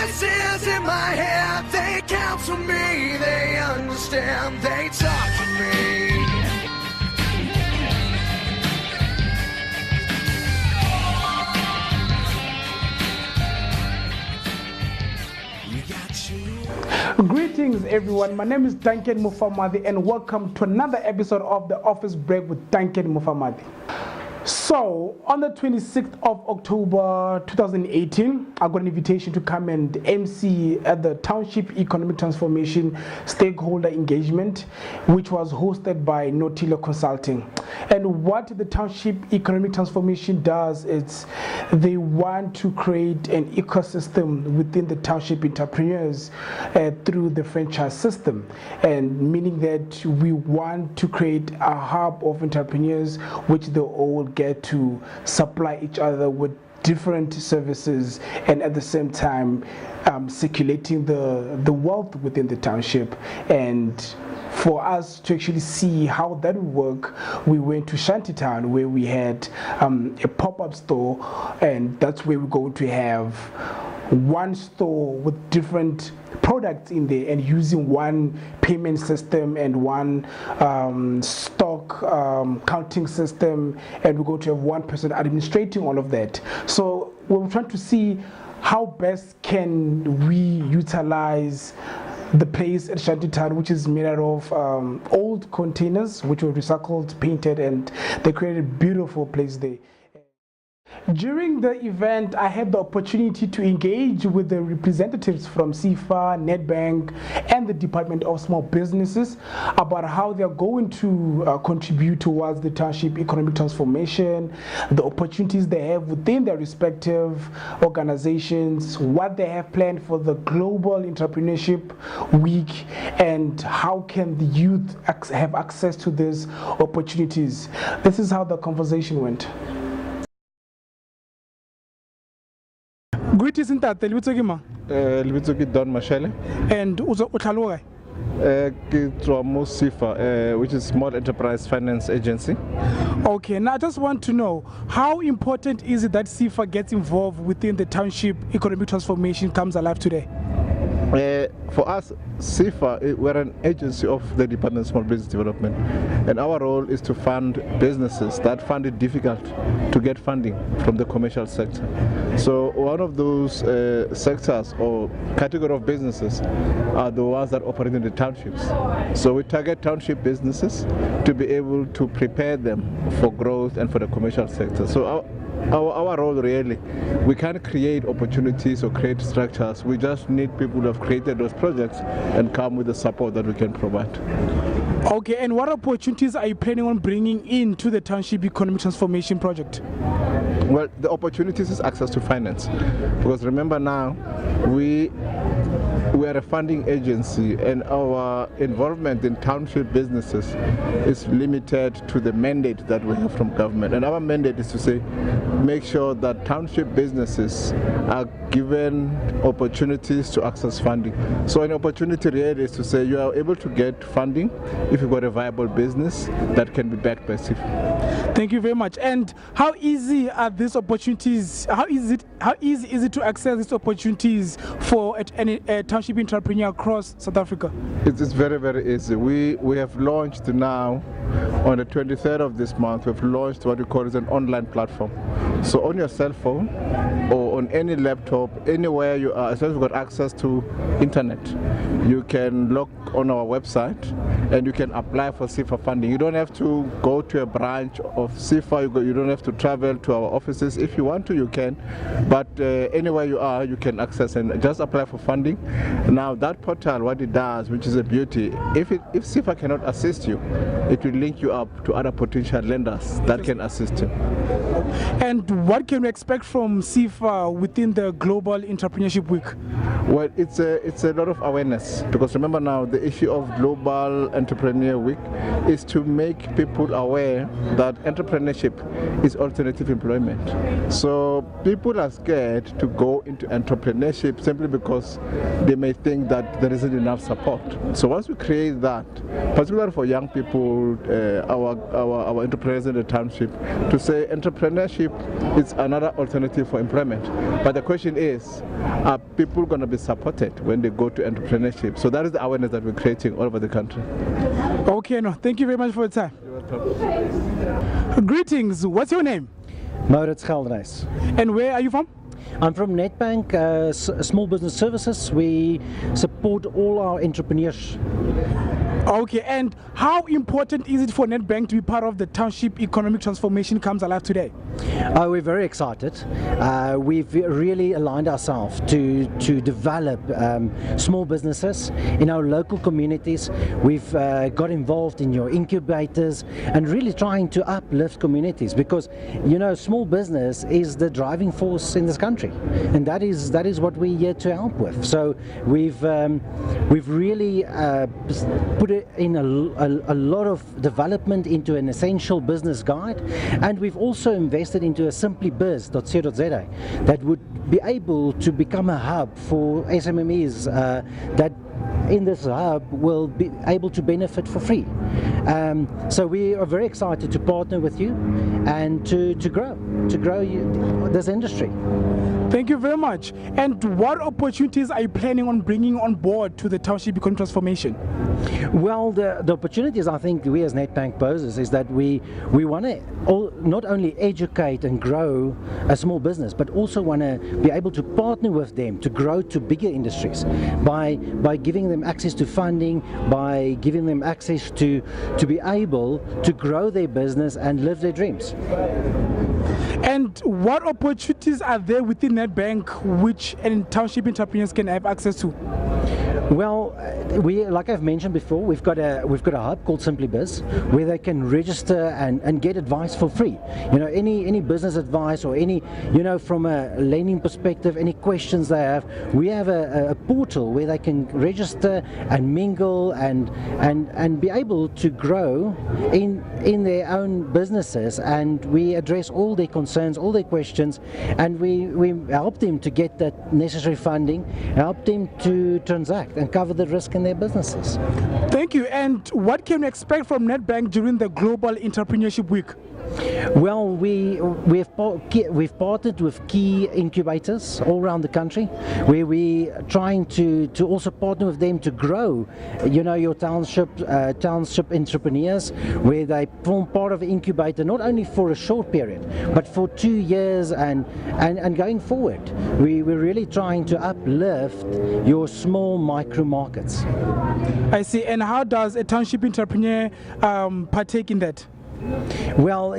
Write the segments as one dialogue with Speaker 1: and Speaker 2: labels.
Speaker 1: Voices in my head, they counsel me, they understand, they talk to me.
Speaker 2: Greetings everyone, my name is Duncan Mufamadi and welcome to another episode of the Office Break with Duncan Mufamadi. So, on the 26th of October 2018, I got an invitation to come and MC at the Township Economic Transformation Stakeholder Engagement, which was hosted by Nothile Consulting. And what the Township Economic Transformation does is they want to create an ecosystem within the township entrepreneurs through the franchise system, and meaning that we want to create a hub of entrepreneurs which they all get to supply each other with different services, and at the same time circulating the wealth within the township. And for us to actually see how that would work, we went to Shantytown where we had a pop-up store, and that's where we're going to have one store with different products in there and using one payment system and one stock counting system, and we're going to have one person administrating all of that. So we're trying to see how best can we utilize the place at Shantytown, which is made out of old containers which were recycled, painted, and they created a beautiful place there. During the event, I had the opportunity to engage with the representatives from SEFA, Nedbank, and the Department of Small Businesses about how they're going to contribute towards the Township Economic Transformation, the opportunities they have within their respective organizations, what they have planned for the Global Entrepreneurship Week, and how can the youth have access to these opportunities. This is how the conversation went. Greetings in that, Libitogima.
Speaker 3: Libitsoki Don Mashele.
Speaker 2: And Utaloga.
Speaker 3: SEFA, which is Small Enterprise Finance Agency.
Speaker 2: Okay, now I just want to know, how important is it that SEFA gets involved within the Township Economic Transformation comes alive today?
Speaker 3: For us, SEFA, we're an agency of the Department of Small Business Development, and our role is to fund businesses that find it difficult to get funding from the commercial sector. So one of those sectors or category of businesses are the ones that operate in the townships. So we target township businesses to be able to prepare them for growth and for the commercial sector. So our role really, we can't create opportunities or create structures. We just need people who have created those projects and come with the support that we can provide.
Speaker 2: Okay, and what opportunities are you planning on bringing into the Township Economic Transformation project?
Speaker 3: Well, the opportunities is access to finance, because remember now, we are a funding agency, and our involvement in township businesses is limited to the mandate that we have from government. And our mandate is to say, make sure that township businesses are given opportunities to access funding. So an opportunity really is to say you are able to get funding if you've got a viable business that can be backed by SEFA.
Speaker 2: Thank you very much. And how easy are these opportunities? How easy is it to access these opportunities for a township entrepreneur across South Africa?
Speaker 3: It's very, very easy. We have launched now, on the 23rd of this month, we've launched what we call an online platform. So on your cell phone or on any laptop, anywhere you are, as long as you've got access to internet, you can log on our website and you can apply for SEFA funding. You don't have to go to a branch of SEFA, you don't have to travel to our offices. If you want to, you can, but anywhere you are, you can access and just apply for funding. Now that portal, what it does, which is a beauty, if SEFA cannot assist you, it will link you up to other potential lenders that can assist you.
Speaker 2: And what can we expect from SEFA within the Global Entrepreneurship Week?
Speaker 3: Well, it's a lot of awareness, because remember now, the issue of Global Entrepreneur Week is to make people aware that entrepreneurship is alternative employment. So people are scared to go into entrepreneurship simply because they they may think that there isn't enough support. So once we create that, particularly for young people, our entrepreneurs in the township, to say entrepreneurship is another alternative for employment. But the question is, are people going to be supported when they go to entrepreneurship? So that is the awareness that we're creating all over the country.
Speaker 2: Okay, no, thank you very much for your time.
Speaker 3: You're welcome.
Speaker 2: Greetings, what's your name?
Speaker 4: Maurits Gelderhuis.
Speaker 2: And where are you from?
Speaker 4: I'm from Nedbank, Small Business Services. We support all our entrepreneurs.
Speaker 2: Okay, and how important is it for Nedbank to be part of the Township Economic Transformation Comes Alive today?
Speaker 4: We're very excited. We've really aligned ourselves to develop small businesses in our local communities. We've got involved in your incubators and really trying to uplift communities, because small business is the driving force in this country, and that is what we're here to help with. So we've really put it in a lot of development into an essential business guide, and we've also invested into a simplybiz.co.za that would be able to become a hub for SMMEs that in this hub will be able to benefit for free. So we are very excited to partner with you and to grow this industry.
Speaker 2: Thank you very much. And what opportunities are you planning on bringing on board to the Township Economic Transformation?
Speaker 4: Well, the opportunities I think we as Nedbank poses is that we want to not only educate and grow a small business, but also want to be able to partner with them to grow to bigger industries by giving them access to funding, by giving them access to be able to grow their business and live their dreams.
Speaker 2: And what opportunities are there within Nedbank which township entrepreneurs can have access to?
Speaker 4: Well, like I've mentioned before, we've got a hub called SimplyBiz where they can register and get advice for free. Any business advice or any from a lending perspective, any questions they have, we have a portal where they can register and mingle and be able to grow in their own businesses, and we address all their concerns, all their questions, and we help them to get that necessary funding, help them to transact and cover the risk in their businesses.
Speaker 2: Thank you. And what can we expect from Nedbank during the Global Entrepreneurship Week?
Speaker 4: Well, we've partnered with key incubators all around the country, where we're trying to also partner with them to grow, your township entrepreneurs, where they form part of an incubator not only for a short period, but for 2 years and going forward. We're really trying to uplift your small micro markets.
Speaker 2: I see. And how does a township entrepreneur partake in that?
Speaker 4: Well,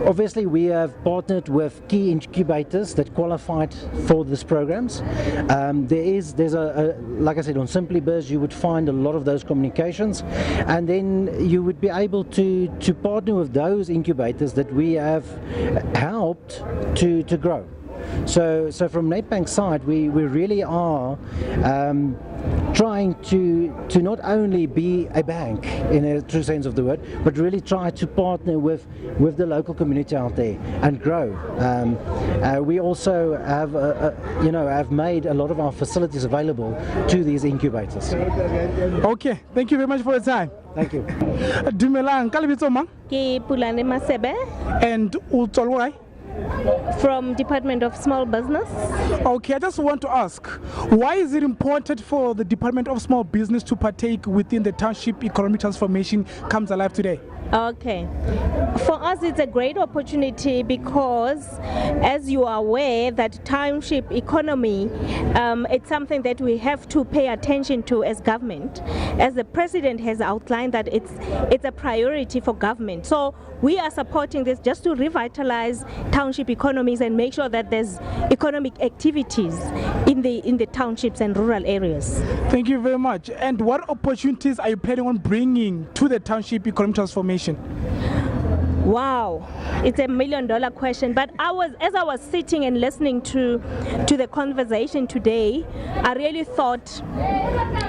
Speaker 4: obviously we have partnered with key incubators that qualified for these programs. There's a like I said, on SimplyBiz you would find a lot of those communications, and then you would be able to partner with those incubators that we have helped to grow. So from Nedbank's side, we really are trying to not only be a bank in a true sense of the word, but really try to partner with the local community out there and grow. We also have made a lot of our facilities available to these incubators.
Speaker 2: Okay, thank you very much for your time.
Speaker 4: Thank you.
Speaker 2: Dumelang, ka lebitso mang?
Speaker 5: Ke Pulane Masebe
Speaker 2: And o tswa le kae?
Speaker 5: from Department of Small Business.
Speaker 2: Okay, I just want to ask, why is it important for the Department of Small Business to partake within the Township Economic Transformation Comes Alive today?
Speaker 5: Okay. For us, it's a great opportunity because, as you are aware, that township economy, it's something that we have to pay attention to as government. As the President has outlined that it's a priority for government. So we are supporting this just to revitalize township economies and make sure that there's economic activities in the townships and rural areas.
Speaker 2: Thank you very much. And what opportunities are you planning on bringing to the Township Economic Transformation?
Speaker 5: Wow, it's $1 million question. But as I was sitting and listening to the conversation today, I really thought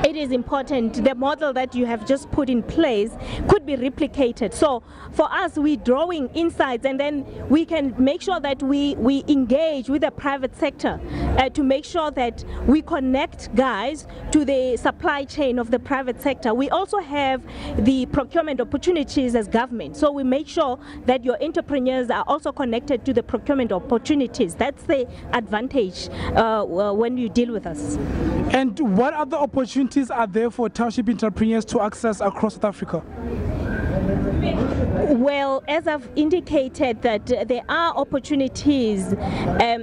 Speaker 5: it is important. The model that you have just put in place could be replicated. So for us, we're drawing insights, and then we can make sure that we engage with the private sector to make sure that we connect guys to the supply chain of the private sector. We also have the procurement opportunities as government. So we make sure that your entrepreneurs are also connected to the procurement opportunities. That's the advantage when you deal with us.
Speaker 2: And what other opportunities are there for township entrepreneurs to access across South Africa?
Speaker 5: Well, as I've indicated, that there are opportunities.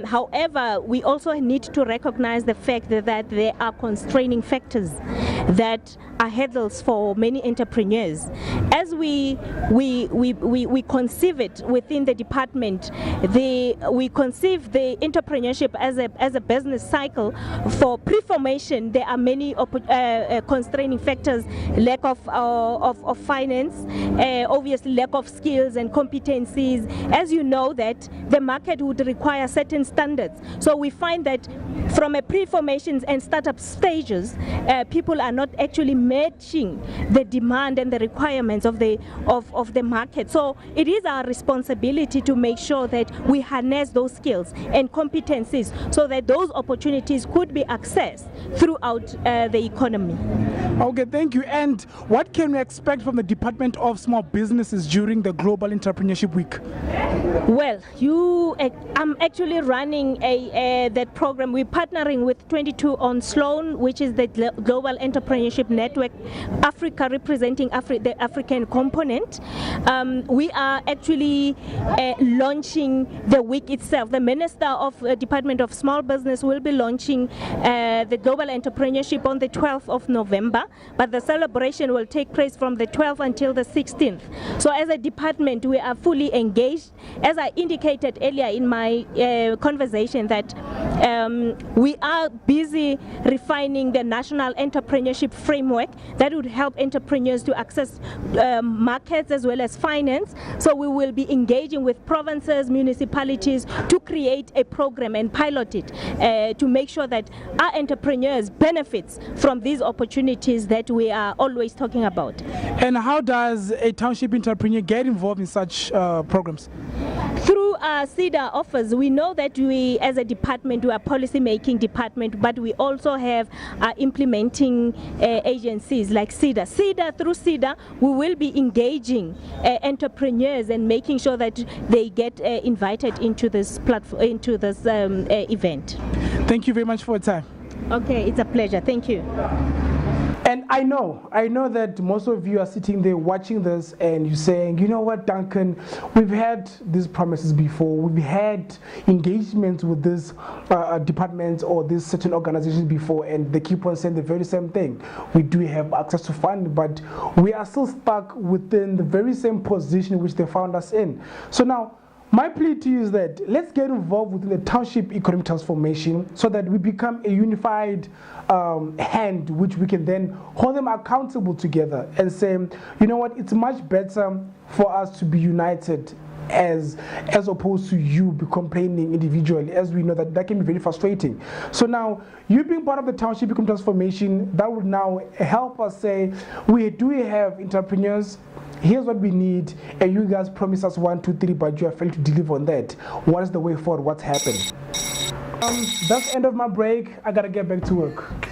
Speaker 5: However, we also need to recognize the fact that there are constraining factors that are hurdles for many entrepreneurs. As we conceive it within the department, we conceive the entrepreneurship as a business cycle. For pre-formation, there are many constraining factors: lack of finance, obviously lack of skills and competencies. As you know, that the market would require certain standards. So we find that from a pre-formation and startup stages, people are not actually matching the demand and the requirements of the market. So it is our responsibility to make sure that we harness those skills and competencies so that those opportunities could be accessed throughout the economy.
Speaker 2: Okay, thank you. And what can we expect from the Department of Small Businesses during the Global Entrepreneurship Week?
Speaker 5: Well, I'm actually running that program. We're partnering with 22 on Sloan, which is the Global Entrepreneurship Network Africa, representing the African component. We are actually launching the week itself. The Minister of Department of Small Business will be launching the Global Entrepreneurship on the 12th of November, but the celebration will take place from the 12th until the 16th. So as a department, we are fully engaged. As I indicated earlier in my conversation, that we are busy refining the national entrepreneurship framework that would help entrepreneurs to access markets as well as finance. So we will be engaging with provinces, municipalities to create a program and pilot it to make sure that our entrepreneurs benefits from these opportunities that we are always talking about.
Speaker 2: And how does a township entrepreneur get involved in such programs?
Speaker 5: Through our SEDA office, we know that we, as a department, we are policy-making department, but we also have implementing agencies like SEDA. Through SEDA, we will be engaging entrepreneurs and making sure that they get invited into this platform, into this event.
Speaker 2: Thank you very much for your time.
Speaker 5: Okay, it's a pleasure. Thank you.
Speaker 2: And I know that most of you are sitting there watching this and you're saying, you know what, Duncan, we've had these promises before, we've had engagements with this departments or these certain organizations before, and they keep on saying the very same thing. We do have access to funding, but we are still stuck within the very same position which they found us in. So now, my plea to you is that let's get involved within the Township Economic Transformation so that we become a unified hand which we can then hold them accountable together and say, you know what, it's much better for us to be united as opposed to you be complaining individually, as we know that can be very frustrating. So now, you being part of the Township Economic Transformation, that would now help us say, we do have entrepreneurs, here's what we need, and you guys promise us 1, 2, 3, but you have failed to deliver on that. What is the way forward? What's happened? That's the end of my break. I gotta get back to work.